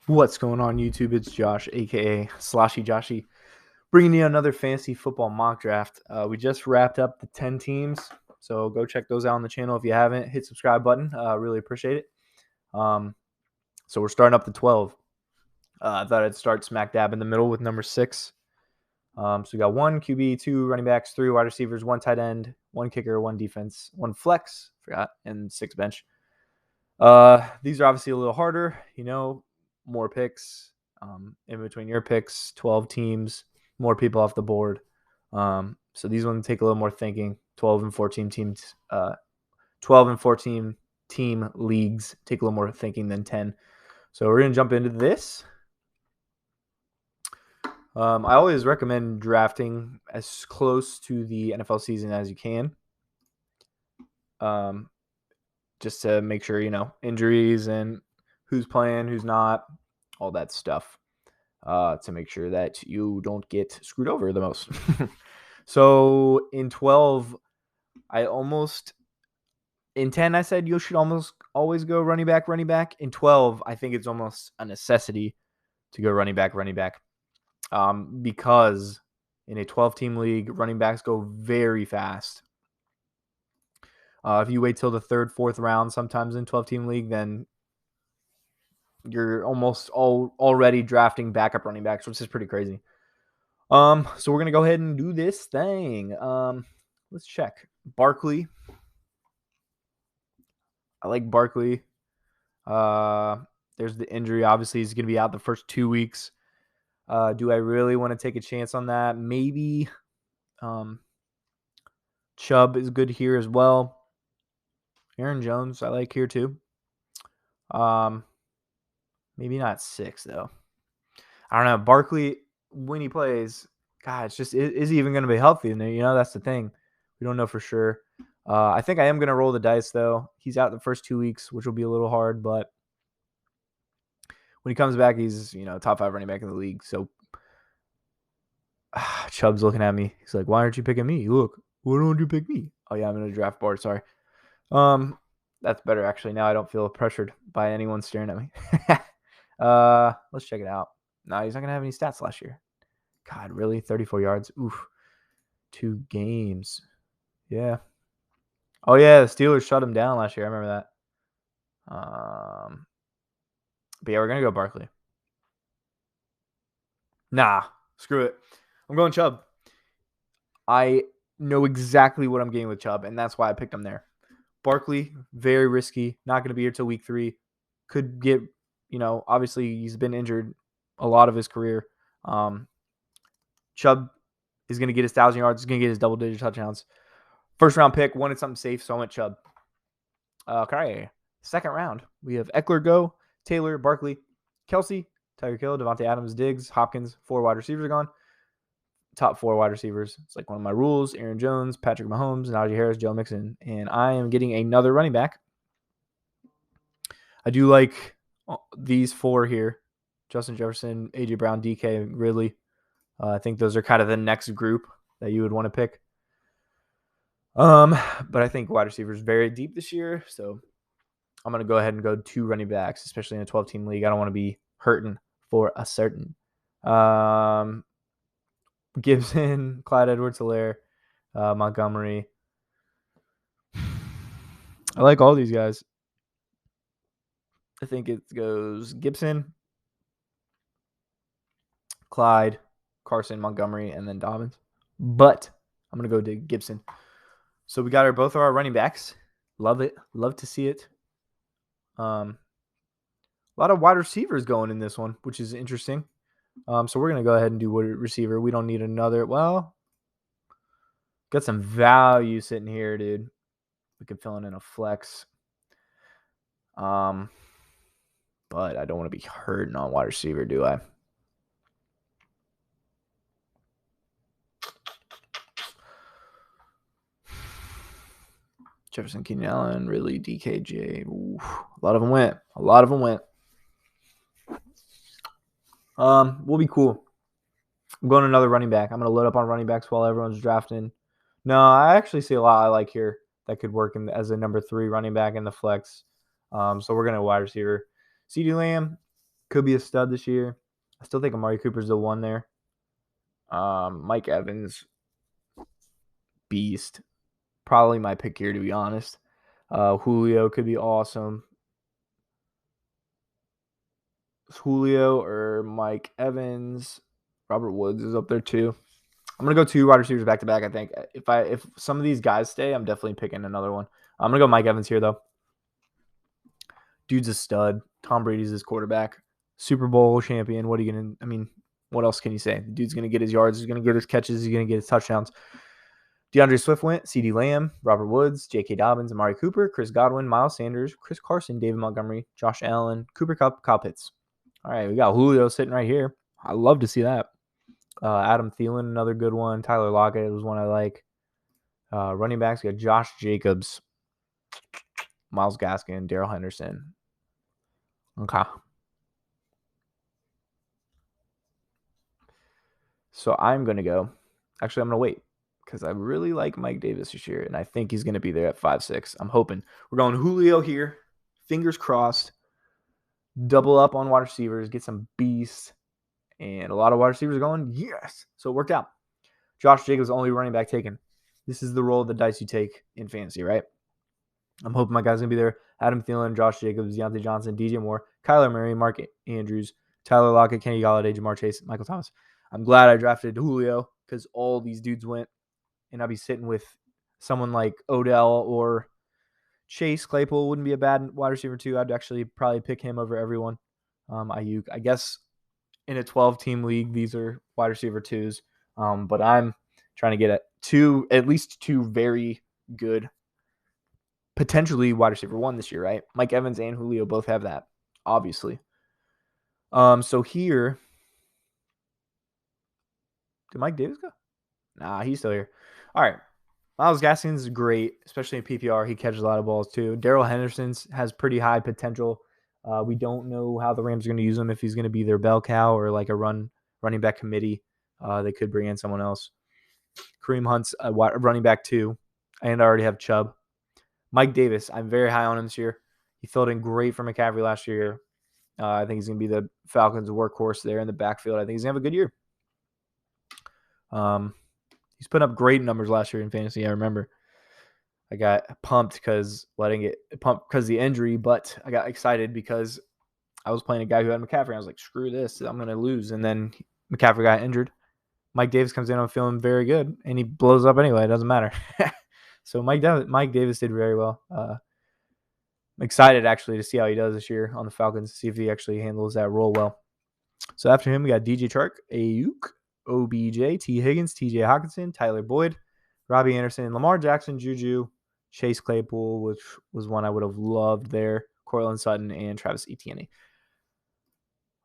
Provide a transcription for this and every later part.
What's going on, YouTube? It's Josh, aka Sloshy Joshy, bringing you another fantasy football mock draft. We just wrapped up the 10 teams, so go check those out on the channel if you haven't. Hit subscribe button. Really appreciate it. So we're starting up the 12. I thought I'd start smack dab in the middle with number 6. So we got 1 QB, 2 running backs, 3 wide receivers, 1 tight end, 1 kicker, 1 defense, 1 flex, and 6 bench. These are obviously a little harder, more picks in between your picks, 12 teams, more people off the board. So these ones take a little more thinking. 12 and 14 teams, 12 and 14 team leagues take a little more thinking than 10. So we're going to jump into this. I always recommend drafting as close to the NFL season as you can. Just to make sure, injuries and who's playing, who's not, all that stuff, to make sure that you don't get screwed over the most. So in 12, in 10, I said you should almost always go running back. In 12, I think it's almost a necessity to go running back. Because in a 12-team league, running backs go very fast. If you wait till the 3rd, 4th round, sometimes in 12-team league, then you're almost already drafting backup running backs, which is pretty crazy. So we're gonna go ahead and do this thing. Let's check Barkley. I like Barkley. There's the injury. Obviously, he's gonna be out the first 2 weeks. Do I really want to take a chance on that? Maybe. Chubb is good here as well. Aaron Jones, I like here too. Maybe not 6 though. I don't know. Barkley, when he plays, God, it's just, is he even going to be healthy? And that's the thing. We don't know for sure. I think I am going to roll the dice though. He's out the first 2 weeks, which will be a little hard, but when he comes back, he's top 5 running back in the league. So Chubb's looking at me. He's like, "Why aren't you picking me? Look, why don't you pick me?" Oh yeah, I'm in a draft board. Sorry. That's better actually. Now I don't feel pressured by anyone staring at me. Let's check it out. No, he's not gonna have any stats last year. God, really? 34 yards? Oof. 2 games. Yeah. Oh yeah, the Steelers shut him down last year. I remember that. But yeah, we're gonna go Barkley. Nah, screw it. I'm going Chubb. I know exactly what I'm getting with Chubb, and that's why I picked him there. Barkley, very risky. Not going to be here till week 3. Could get, obviously he's been injured a lot of his career. Chubb is going to get his 1,000 yards. He's going to get his double-digit touchdowns. First round pick, wanted something safe, so I went Chubb. Okay, 2nd round, we have Eckler go, Taylor, Barkley, Kelsey, Tyreek Hill, Devontae Adams, Diggs, Hopkins. 4 wide receivers are gone. Top 4 wide receivers. It's like one of my rules. Aaron Jones, Patrick Mahomes, Najee Harris, Joe Mixon. And I am getting another running back. I do like these 4 here. Justin Jefferson, A.J. Brown, DK, Ridley. I think those are kind of the next group that you would want to pick. But I think wide receivers very deep this year. So I'm going to go ahead and go 2 running backs, especially in a 12-team league. I don't want to be hurting for a certain. Gibson, Clyde Edwards-Helaire, Montgomery. I like all these guys. I think it goes Gibson, Clyde, Carson, Montgomery, and then Dobbins. But I'm going to go to Gibson. So we got both of our running backs. Love it. Love to see it. A lot of wide receivers going in this one, which is interesting. So we're going to go ahead and do wide receiver. We don't need another. Well, got some value sitting here, dude. We could fill in a flex. But I don't want to be hurting on wide receiver, do I? Jefferson, Keenan Allen, Ridley, DKJ. Ooh, a lot of them went. We'll be cool. I'm going another running back. I'm going to load up on running backs while everyone's drafting. No, I actually see a lot I like here that could work as a number 3 running back in the flex. So we're going to wide receiver. CeeDee Lamb, Could be a stud this year. I still think Amari Cooper's the one there. Mike Evans, beast. Probably my pick here, to be honest. Julio could be awesome. Julio or Mike Evans. Robert Woods is up there too. I'm gonna go 2 wide receivers back to back. I think if some of these guys stay, I'm definitely picking another one. I'm gonna go Mike Evans here though. Dude's a stud. Tom Brady's his quarterback. Super Bowl champion. What are you gonna? I mean, what else can you say? The dude's gonna get his yards. He's gonna get his catches. He's gonna get his touchdowns. DeAndre Swift went. CeeDee Lamb, Robert Woods, J.K. Dobbins, Amari Cooper, Chris Godwin, Miles Sanders, Chris Carson, David Montgomery, Josh Allen, Cooper Kupp, Kyle Pitts. All right, we got Julio sitting right here. I love to see that. Adam Thielen, another good one. Tyler Lockett was one I like. Running backs, we got Josh Jacobs, Myles Gaskin, Darrell Henderson. Okay. So I'm going to go. Actually, I'm going to wait because I really like Mike Davis this year, and I think he's going to be there at 5'6". I'm hoping. We're going Julio here. Fingers crossed. Double up on wide receivers. Get some beasts. And a lot of wide receivers are going, yes. So it worked out. Josh Jacobs, only running back taken. This is the roll of the dice you take in fantasy, right? I'm hoping my guys going to be there. Adam Thielen, Josh Jacobs, Deontay Johnson, DJ Moore, Kyler Murray, Mark Andrews, Tyler Lockett, Kenny Golladay, Jamar Chase, Michael Thomas. I'm glad I drafted Julio because all these dudes went, and I'd be sitting with someone like Odell or Chase Claypool. Wouldn't be a bad wide receiver too. I'd actually probably pick him over everyone. Ayuk, I guess in a 12-team league, these are wide receiver twos. But I'm trying to get at least two very good, potentially wide receiver one this year, right? Mike Evans and Julio both have that, obviously. So here, did Mike Davis go? Nah, he's still here. All right. Myles Gaskin's great, especially in PPR. He catches a lot of balls too. Darrell Henderson has pretty high potential. We don't know how the Rams are going to use him, if he's going to be their bell cow or like a running back committee. They could bring in someone else. Kareem Hunt's a running back too, and I already have Chubb. Mike Davis, I'm very high on him this year. He filled in great for McCaffrey last year. I think he's going to be the Falcons' workhorse there in the backfield. I think he's going to have a good year. He's put up great numbers last year in fantasy. I remember. I got pumped because the injury, but I got excited because I was playing a guy who had McCaffrey. I was like, screw this, I'm going to lose. And then McCaffrey got injured. Mike Davis comes in, I'm feeling very good, and he blows up anyway. It doesn't matter. So Mike Davis did very well. I'm excited actually to see how he does this year on the Falcons, see if he actually handles that role well. So after him, we got DJ Chark, Ayuk, OBJ, T. Higgins, TJ Hawkinson, Tyler Boyd, Robbie Anderson, Lamar Jackson, Juju, Chase Claypool, which was one I would have loved there, Courtland Sutton, and Travis Etienne.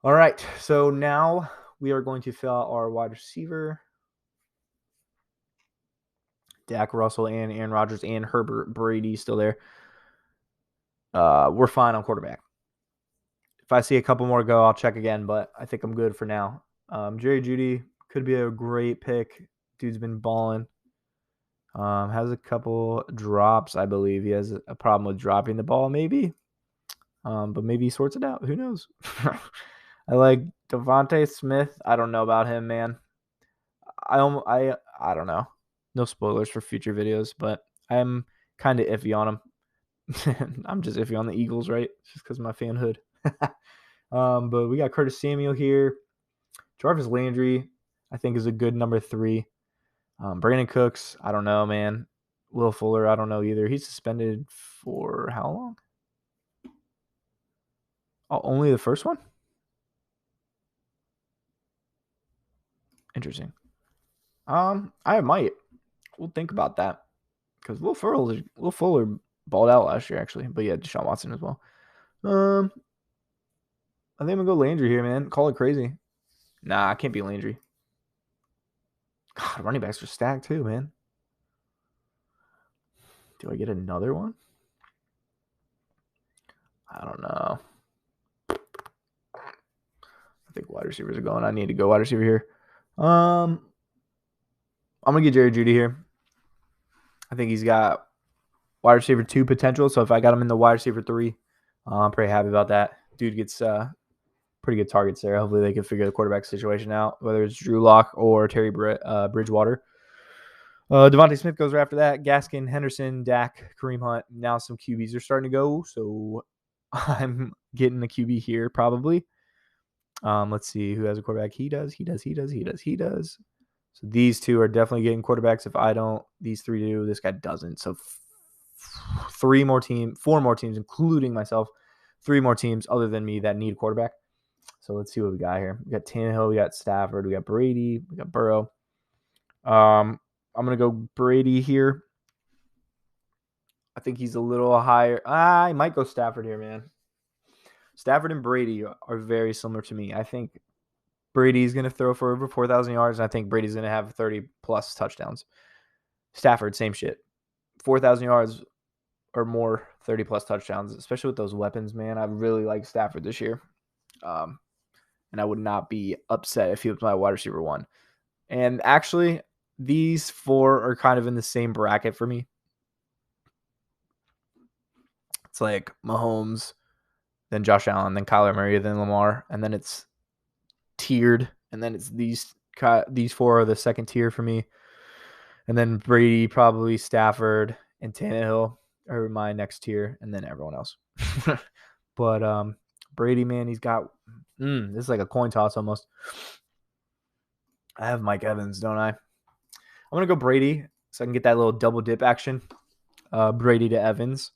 All right, so now we are going to fill out our wide receiver. Dak, Russell, and Aaron Rodgers, and Herbert Brady still there. We're fine on quarterback. If I see a couple more go, I'll check again, but I think I'm good for now. Jerry Jeudy could be a great pick. Dude's been balling. Has a couple drops, I believe. He has a problem with dropping the ball, maybe. But maybe he sorts it out. Who knows? I like Devontae Smith. I don't know about him, man. I don't know. No spoilers for future videos, but I'm kind of iffy on him. I'm just iffy on the Eagles, right? Just because of my fanhood. But we got Curtis Samuel here. Jarvis Landry, I think, is a good number 3. Brandon Cooks, I don't know, man. Will Fuller, I don't know either. He's suspended for how long? Oh, only the first one? Interesting. I might. We'll think about that. Because Will Fuller balled out last year, actually. But yeah, Deshaun Watson as well. I think I'm going to go Landry here, man. Call it crazy. Nah, I can't be Landry. God, running backs are stacked too, man. Do I get another one? I don't know. I think wide receivers are going. I need to go wide receiver here. I'm going to get Jerry Jeudy here. I think he's got wide receiver 2 potential. So if I got him in the wide receiver 3, I'm pretty happy about that. Dude gets pretty good targets there. Hopefully they can figure the quarterback situation out, whether it's Drew Lock or Terry Bridgewater. Devontae Smith goes right after that. Gaskin, Henderson, Dak, Kareem Hunt. Now some QBs are starting to go, so I'm getting the QB here probably. Let's see who has a quarterback. He does. So these two are definitely getting quarterbacks. If I don't, these three do. This guy doesn't. So four more teams, including myself, 3 more teams other than me that need a quarterback. So let's see what we got here. We got Tannehill, we got Stafford, we got Brady, we got Burrow. I'm gonna go Brady here. I think he's a little higher. I might go Stafford here, man. Stafford and Brady are very similar to me. I think Brady's going to throw for over 4,000 yards, and I think Brady's going to have 30-plus touchdowns. Stafford, same shit. 4,000 yards or more, 30-plus touchdowns, especially with those weapons, man. I really like Stafford this year. And I would not be upset if he was my wide receiver 1. And actually, these 4 are kind of in the same bracket for me. It's like Mahomes, then Josh Allen, then Kyler Murray, then Lamar, and then it's tiered, and then it's these 4 are the second tier for me, and then Brady, probably Stafford, and Tannehill are my next tier, and then everyone else. But Brady, man, he's got this is like a coin toss almost. I have Mike Evans, don't I? I'm gonna go Brady so I can get that little double dip action. Brady to Evans.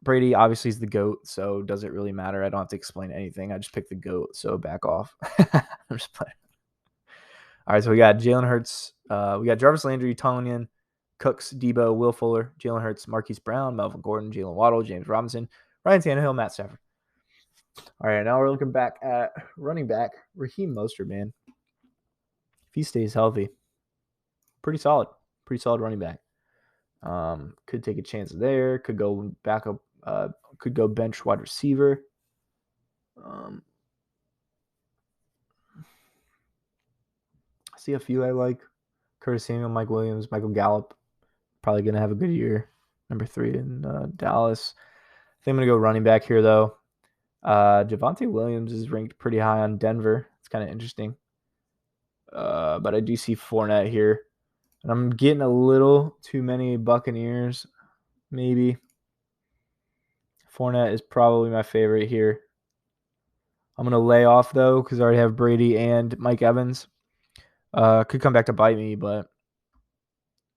Brady obviously is the GOAT, so does it really matter? I don't have to explain anything. I just picked the GOAT, so back off. I'm just playing. All right, so we got Jalen Hurts. We got Jarvis Landry, Tonyan, Cooks, Debo, Will Fuller, Jalen Hurts, Marquise Brown, Melvin Gordon, Jalen Waddle, James Robinson, Ryan Tannehill, Matt Stafford. All right, now we're looking back at running back. Raheem Mostert, man. If he stays healthy, pretty solid running back. Could take a chance there. Could go back up. Could go bench wide receiver. I see a few I like. Curtis Samuel, Mike Williams, Michael Gallup. Probably going to have a good year. Number 3 in Dallas. I think I'm going to go running back here, though. Javonte Williams is ranked pretty high on Denver. It's kind of interesting. But I do see Fournette here. And I'm getting a little too many Buccaneers, maybe. Fournette is probably my favorite here. I'm going to lay off, though, because I already have Brady and Mike Evans. Could come back to bite me, but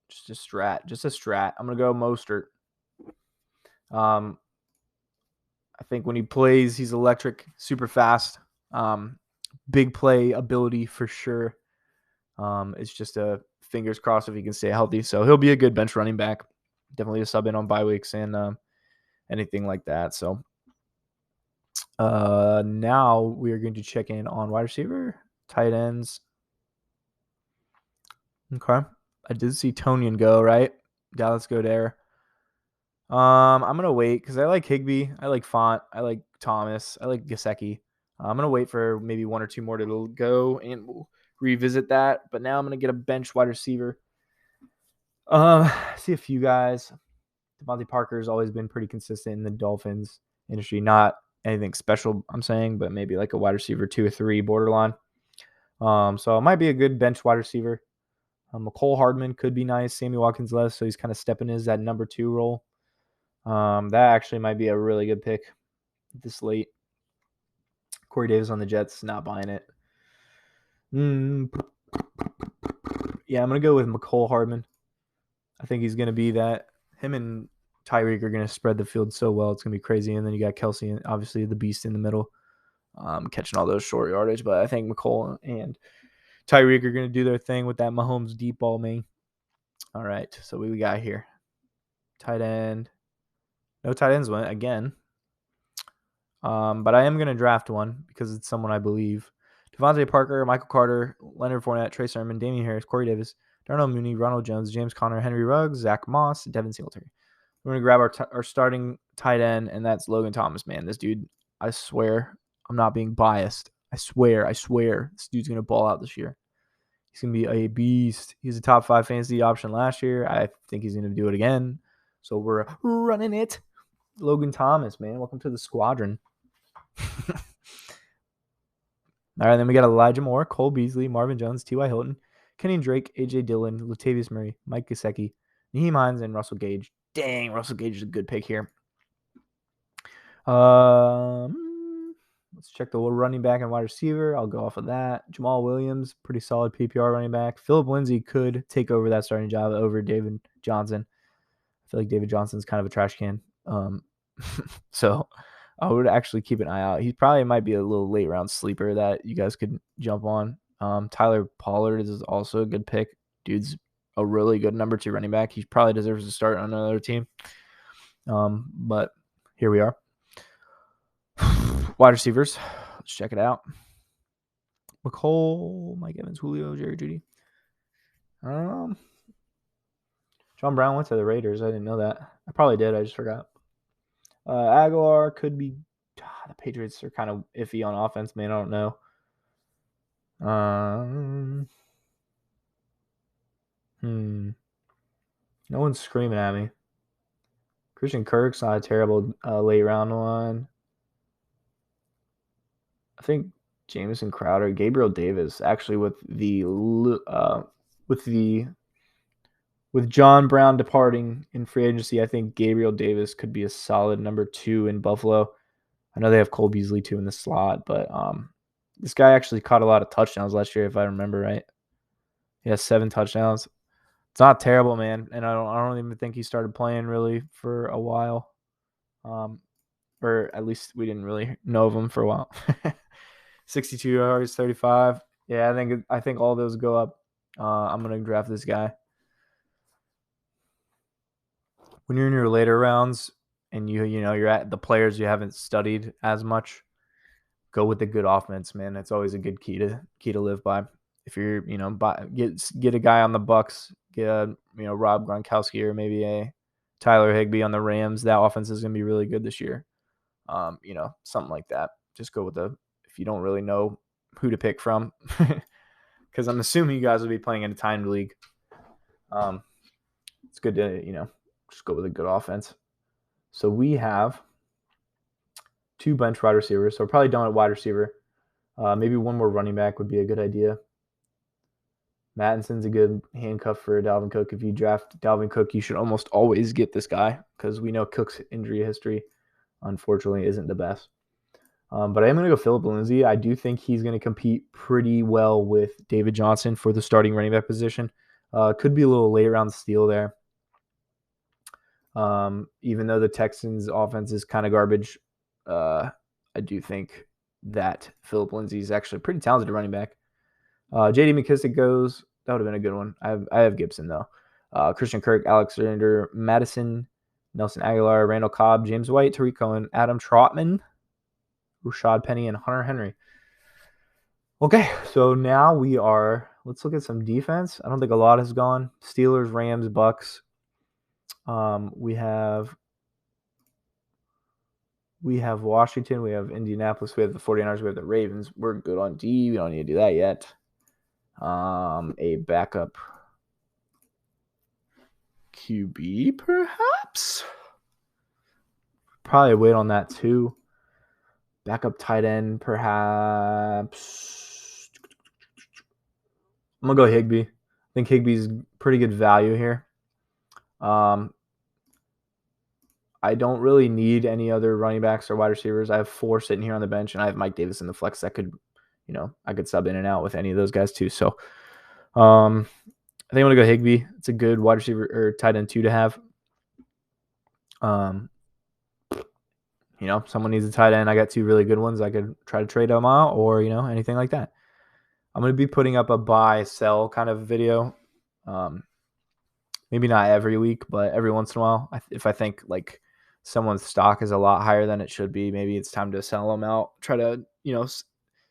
just a strat. I'm going to go Mostert. I think when he plays, he's electric, super fast. Big play ability for sure. It's just a fingers crossed if he can stay healthy. So he'll be a good bench running back. Definitely a sub in on bye weeks and anything like that. So now we are going to check in on wide receiver, tight ends. Okay. I did see Tonyan go, right? Dallas go there. I'm going to wait because I like Higbee. I like Font. I like Thomas. I like Gesicki. I'm going to wait for maybe 1 or 2 more to go, and we'll revisit that. But now I'm going to get a bench wide receiver. See a few guys. Devontae Parker has always been pretty consistent in the Dolphins industry. Not anything special, I'm saying, but maybe like a wide receiver 2 or 3 borderline. So it might be a good bench wide receiver. McCole Hardman could be nice. Sammy Watkins less, so he's kind of stepping into that number 2 role. That actually might be a really good pick this late. Corey Davis on the Jets, not buying it. Yeah, I'm going to go with McCole Hardman. I think he's going to be that. Him and Tyreek are going to spread the field so well. It's going to be crazy. And then you got Kelsey, and obviously the beast in the middle, catching all those short yardage. But I think McCole and Tyreek are going to do their thing with that Mahomes deep ball, man. All right, so what we got here? Tight end. No tight ends went again. But I am going to draft one because it's someone I believe. Devontae Parker, Michael Carter, Leonard Fournette, Trey Sermon, Damian Harris, Corey Davis, Darnell Mooney, Ronald Jones, James Conner, Henry Ruggs, Zach Moss, Devin Singletary. We're going to grab our starting tight end, and that's Logan Thomas, man. This dude, I swear, I'm not being biased. I swear, this dude's going to ball out this year. He's going to be a beast. He's a top 5 fantasy option last year. I think he's going to do it again. So we're running it. Logan Thomas, man. Welcome to the squadron. All right, then we got Elijah Moore, Cole Beasley, Marvin Jones, T.Y. Hilton, Kenny Drake, A.J. Dillon, Latavius Murray, Mike Gesicki, Nyheim Hines, and Russell Gage. Dang, Russell Gage is a good pick here. Let's check the running back and wide receiver. I'll go off of that. Jamal Williams, pretty solid PPR running back. Philip Lindsay could take over that starting job over David Johnson. I feel like David Johnson's kind of a trash can. So I would actually keep an eye out. He probably might be a little late round sleeper that you guys could jump on. Tyler Pollard is also a good pick. Dude's a really good number 2 running back. He probably deserves to start on another team. But here we are. Wide receivers. Let's check it out. McCole, Mike Evans, Julio, Jerry Jeudy. John Brown went to the Raiders. I didn't know that. I probably did. I just forgot. Aguilar could be. The Patriots are kind of iffy on offense, man. I don't know. No one's screaming at me. Christian Kirk's not a terrible late round one. I think Jamison Crowder, Gabriel Davis, actually with John Brown departing in free agency, I think Gabriel Davis could be a solid number 2 in Buffalo. I know they have Cole Beasley too in the slot, but this guy actually caught a lot of touchdowns last year, if I remember right. He has 7 touchdowns. It's not terrible, man, and I don't even think he started playing really for a while. Or at least we didn't really know of him for a while. 62 yards, 35. Yeah, I think all those go up. I'm gonna draft this guy. When you're in your later rounds and you're at the players you haven't studied as much, go with the good offense, man. That's always a good key to live by. If you're get a guy on the Bucks, get a Rob Gronkowski or maybe a Tyler Higbee on the Rams. That offense is gonna be really good this year. Something like that. Just go with if you don't really know who to pick from, because I'm assuming you guys will be playing in a timed league. It's good to just go with a good offense. So we have 2 bench wide receivers. So we're probably done at wide receiver. Maybe one more running back would be a good idea. Mattinson's a good handcuff for Dalvin Cook. If you draft Dalvin Cook, you should almost always get this guy because we know Cook's injury history, unfortunately, isn't the best. But I am going to go Philip Lindsay. I do think he's going to compete pretty well with David Johnson for the starting running back position. Could be a little late round steal there. Even though the Texans' offense is kind of garbage, I do think that Philip Lindsay is actually a pretty talented running back. J.D. McKissick goes. That would have been a good one. I have Gibson, though. Christian Kirk, Alexander Madison, Nelson Aguilar, Randall Cobb, James White, Tariq Cohen, Adam Trotman, Rashad Penny, and Hunter Henry. Okay, so now let's look at some defense. I don't think a lot has gone. Steelers, Rams, Bucks. We have Washington, we have Indianapolis, we have the 49ers, we have the Ravens. We're good on D. We don't need to do that yet. A backup QB, perhaps? Probably wait on that too. Backup tight end, perhaps. I'm going to go Higbee. I think Higbee's pretty good value here. I don't really need any other running backs or wide receivers. I have 4 sitting here on the bench, and I have Mike Davis in the flex that could, I could sub in and out with any of those guys too. So I think I'm going to go Higbee. It's a good wide receiver or tight end 2 to have. Someone needs a tight end. I got 2 really good ones. I could try to trade them out or, anything like that. I'm going to be putting up a buy, sell kind of video. Maybe not every week, but every once in a while. If I think like someone's stock is a lot higher than it should be, maybe it's time to sell them out. Try to,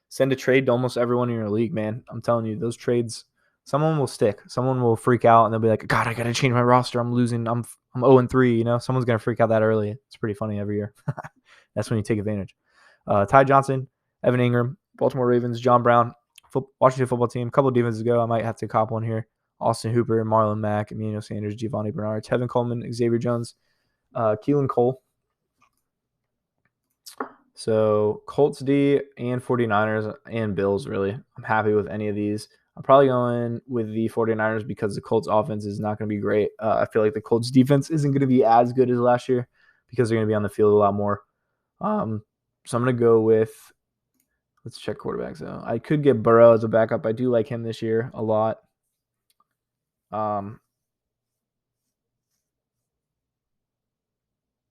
send a trade to almost everyone in your league, man. I'm telling you, those trades, someone will stick. Someone will freak out and they'll be like, God, I got to change my roster. I'm losing. I'm 0-3. Someone's going to freak out that early. It's pretty funny every year. That's when you take advantage. Ty Johnson, Evan Ingram, Baltimore Ravens, John Brown, Washington football team. A couple of defenses ago, I might have to cop one here. Austin Hooper, Marlon Mack, Emmanuel Sanders, Giovanni Bernard, Tevin Coleman, Xavier Jones, Keelan Cole, So Colts D and 49ers and Bills, really. I'm happy with any of these. I'm probably going with the 49ers because the Colts offense is not going to be great. I feel like the Colts defense isn't going to be as good as last year because they're going to be on the field a lot more. So I'm going to go with, let's check quarterbacks out. I could get Burrow as a backup. I do like him this year a lot.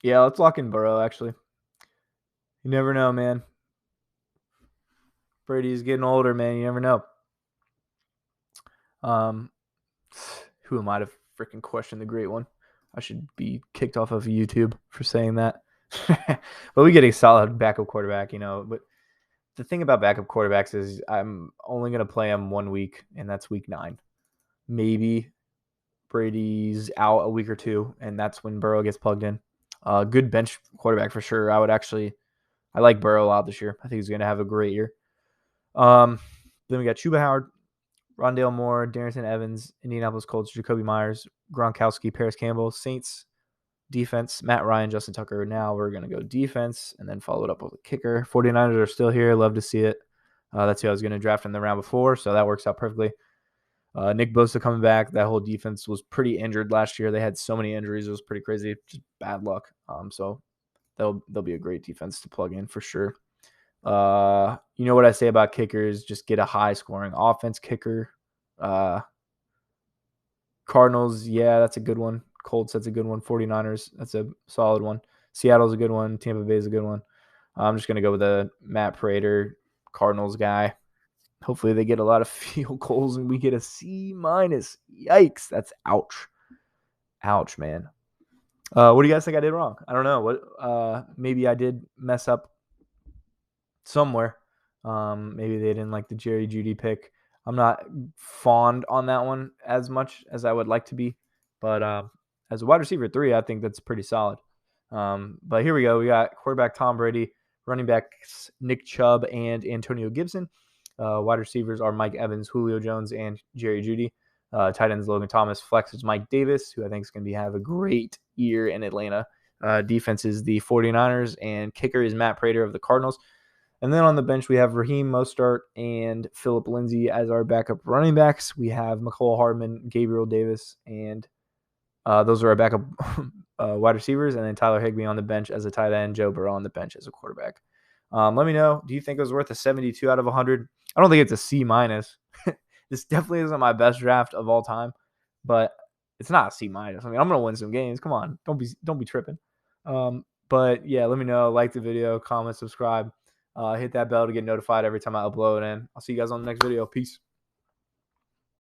Yeah, let's lock in Burrow, actually. You never know, man. Brady's getting older, man. You never know. Who am I to freaking question the great one? I should be kicked off of YouTube for saying that. But we get a solid backup quarterback, But the thing about backup quarterbacks is I'm only going to play them 1 week, and that's week 9. Maybe Brady's out a week or two, and that's when Burrow gets plugged in. Good bench quarterback for sure. I like Burrow a lot this year. I think he's going to have a great year. Then we got Chuba Howard, Rondale Moore, Darrynton Evans, Indianapolis Colts, Jacoby Myers, Gronkowski, Paris Campbell, Saints, defense, Matt Ryan, Justin Tucker. Now we're going to go defense and then follow it up with a kicker. 49ers are still here. Love to see it. That's who I was going to draft in the round before, so that works out perfectly. Nick Bosa coming back. That whole defense was pretty injured last year. They had so many injuries. It was pretty crazy. Just bad luck. So they'll be a great defense to plug in for sure. You know what I say about kickers? Just get a high scoring offense kicker. Cardinals, yeah, that's a good one. Colts, that's a good one. 49ers, that's a solid one. Seattle's a good one. Tampa Bay's a good one. I'm just going to go with the Matt Prater Cardinals guy. Hopefully they get a lot of field goals and we get a C-. Yikes, that's ouch. Ouch, man. What do you guys think I did wrong? I don't know. What maybe I did mess up somewhere. Maybe they didn't like the Jerry Jeudy pick. I'm not fond on that one as much as I would like to be, but as a wide receiver 3, I think that's pretty solid. But here we go. We got quarterback Tom Brady, running backs Nick Chubb and Antonio Gibson. Wide receivers are Mike Evans, Julio Jones, and Jerry Jeudy. Tight ends Logan Thomas. Flex is Mike Davis, who I think is going to have a great year in Atlanta. Defense is the 49ers, and kicker is Matt Prater of the Cardinals. And then on the bench, we have Raheem Mostert and Phillip Lindsay as our backup running backs. We have Mecole Hardman, Gabriel Davis, and those are our backup wide receivers. And then Tyler Higbee on the bench as a tight end, Joe Burrow on the bench as a quarterback. Let me know. Do you think it was worth a 72 out of 100? I don't think it's a C-. This definitely isn't my best draft of all time, but it's not a C-. I mean, I'm going to win some games. Come on. Don't be tripping. But yeah, let me know. Like the video, comment, subscribe. Hit that bell to get notified every time I upload, and I'll see you guys on the next video. Peace.